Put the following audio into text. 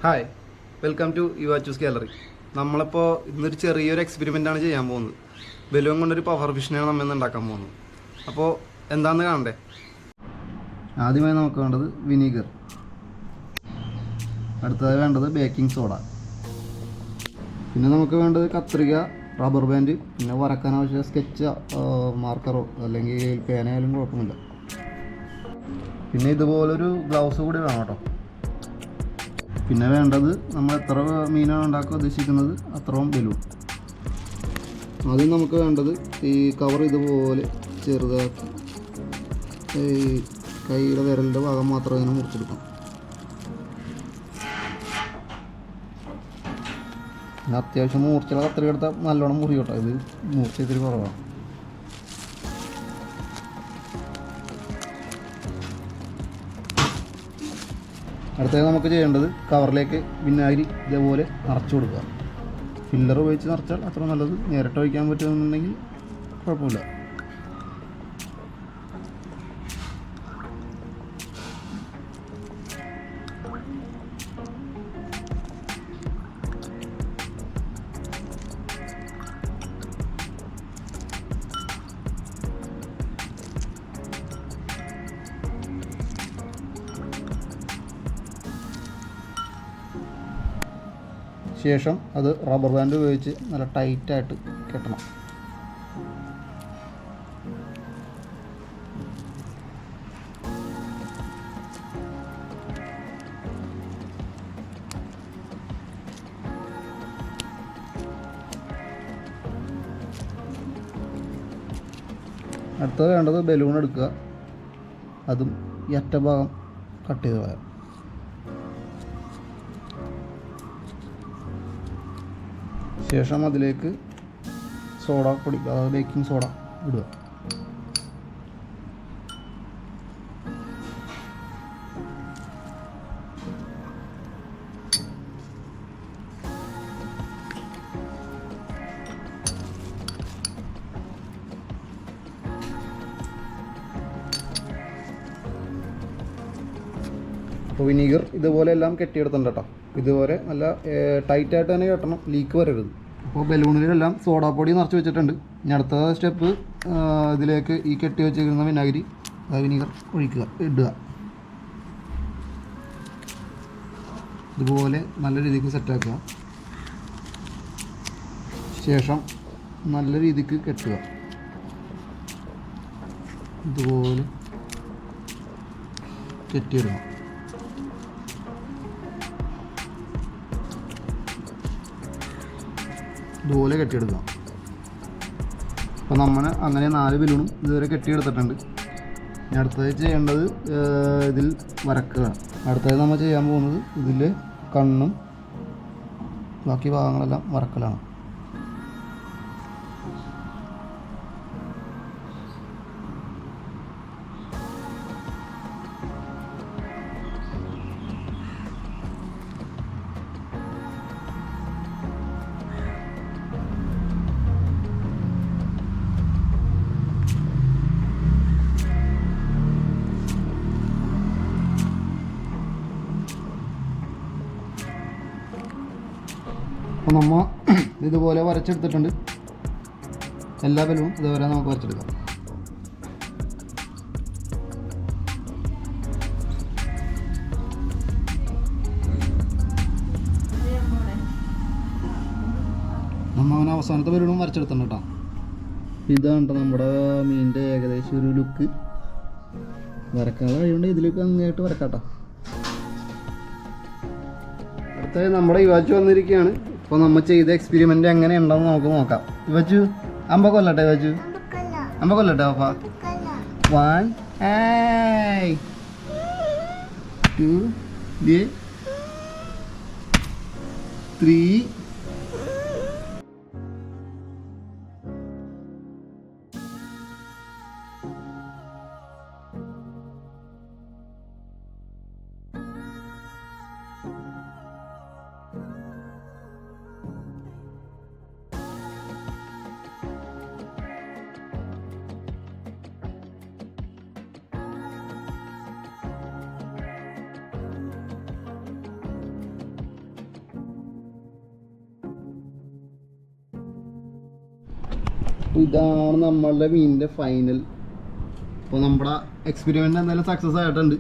Hi, welcome to യുവാച്ചൂസ് gallery. നമ്മളിപ്പോൾ ഇന്നൊരു ചെറിയൊരു എക്സ്പെരിമെൻ്റാണ് ചെയ്യാൻ പോകുന്നത്. ബലൂൺ കൊണ്ടൊരു പവർ ഫിഷിനെയാണ് നമ്മൾ ഇന്ന് ഉണ്ടാക്കാൻ പോകുന്നത്. അപ്പോൾ എന്താണെന്ന് കാണണ്ടേ? ആദ്യമായി നമുക്ക് വേണ്ടത് വിനീഗർ, അടുത്തതായി വേണ്ടത് ബേക്കിംഗ് സോഡ, പിന്നെ നമുക്ക് വേണ്ടത് കത്രിക, റബ്ബർ ബാൻഡ്, പിന്നെ വരക്കാൻ ആവശ്യമായ സ്കെച്ച്, മാർക്കറോ അല്ലെങ്കിൽ പേനയായാലും കുഴപ്പമില്ല. പിന്നെ ഇതുപോലൊരു ഗ്ലൗസ് കൂടി വേണം കേട്ടോ. പിന്നെ വേണ്ടത് നമ്മൾ എത്ര മീനാണ് ഉണ്ടാക്കാൻ ഉദ്ദേശിക്കുന്നത് അത്രയും ബലൂൺ. ആദ്യം നമുക്ക് വേണ്ടത് ഈ കവർ ഇതുപോലെ ചെറുതാക്കി ഈ കൈയുടെ വിരലിൻ്റെ ഭാഗം മാത്രം ഇങ്ങനെ മുറിച്ചെടുക്കണം. അത്യാവശ്യം മൂർച്ചയുള്ള കത്രിക എടുത്താൽ നല്ലോണം മുറി കേട്ടോ. ഇത് മൂർച്ച ഇത്തിരി കുറവാണ്. അടുത്തത് നമുക്ക് ചെയ്യേണ്ടത് കവറിലേക്ക് വിനാഗിരി ഇതേപോലെ നിറച്ച് കൊടുക്കുക. ഫില്ലർ ഉപയോഗിച്ച് നിറച്ചാൽ അത്ര നല്ലത്. നേരിട്ട് ഒഴിക്കാൻ പറ്റുമെന്നുണ്ടെങ്കിൽ കുഴപ്പമില്ല. ശേഷം അത് റബ്ബർ ബാൻഡ് ഉപയോഗിച്ച് നല്ല ടൈറ്റായിട്ട് കെട്ടണം. അടുത്തത് വേണ്ടത് ബലൂൺ എടുക്കുക. അതും ഈ അറ്റഭാഗം കട്ട് ചെയ്ത് കളയാം. ശേഷം അതിലേക്ക് സോഡ പൊടി, അതായത് ബേക്കിംഗ് സോഡ ഇടുക. അപ്പോൾ വിനീഗർ ഇതുപോലെ എല്ലാം കെട്ടിയെടുത്തിട്ടുണ്ട് കേട്ടോ. ഇതുപോലെ നല്ല ടൈറ്റായിട്ട് തന്നെ കെട്ടണം, ലീക്ക് വരരുത്. അപ്പോൾ ബലൂണിലെല്ലാം സോഡാപ്പൊടി നിറച്ച് വെച്ചിട്ടുണ്ട്. ഇനി അടുത്ത സ്റ്റെപ്പ് ഇതിലേക്ക് ഈ കെട്ടി വെച്ചിരിക്കുന്ന വിനീഗർ ഒഴിക്കുക, ഇടുക. ഇതുപോലെ നല്ല രീതിക്ക് സെറ്റാക്കുക. ശേഷം നല്ല രീതിക്ക് കെട്ടുക. ഇതുപോലെ കെട്ടിയിടണം. ഇതുപോലെ കെട്ടിയെടുക്കാം. അപ്പോൾ നമ്മൾ അങ്ങനെ 4 ബലൂണും ഇതുവരെ കെട്ടിയെടുത്തിട്ടുണ്ട്. ഇനി അടുത്തത് ചെയ്യേണ്ടത് ഇതിൽ വരക്കുക. അടുത്തത് നമ്മൾ ചെയ്യാൻ പോകുന്നത് ഇതിൽ കണ്ണും ബാക്കി ഭാഗങ്ങളെല്ലാം വരക്കലാണ്. അപ്പോൾ നമ്മൾ ഇതുപോലെ വരച്ചെടുത്തിട്ടുണ്ട്. എല്ലാ ബലൂണും ഇതുവരെ നമുക്ക് വരച്ചെടുക്കാം. നമ്മൾ അവന് അവസാനത്തെ ബലൂണും വരച്ചെടുത്തിട്ടുണ്ട് കേട്ടോ. ഇതാണ് കേട്ടോ നമ്മുടെ മീനിൻ്റെ ഏകദേശം ഒരു ലുക്ക്. വരക്കാതെ കഴിയുകൊണ്ട് ഇതിലേക്ക് നന്നായിട്ട് വരക്കാട്ടോ. അടുത്തത് നമ്മുടെ യുവാച്ചു വന്നിരിക്കുകയാണ്. അപ്പോൾ നമ്മൾ ചെയ്ത എക്സ്പെരിമെൻ്റ് എങ്ങനെ ഉണ്ടെന്ന് നമുക്ക് നോക്കാം. യുവാച്ചു അമ്പ കൊല്ലട്ടെ. യുവാച്ചു അമ്പ കൊല്ലട്ടെ. പാപ്പ 1 2 3. അപ്പോൾ ഇതാണ് നമ്മളുടെ മീനിൻ്റെ ഫൈനൽ. അപ്പോൾ നമ്മുടെ എക്സ്പെരിമെൻ്റ് എന്തായാലും സക്സസ് ആയിട്ടുണ്ട്.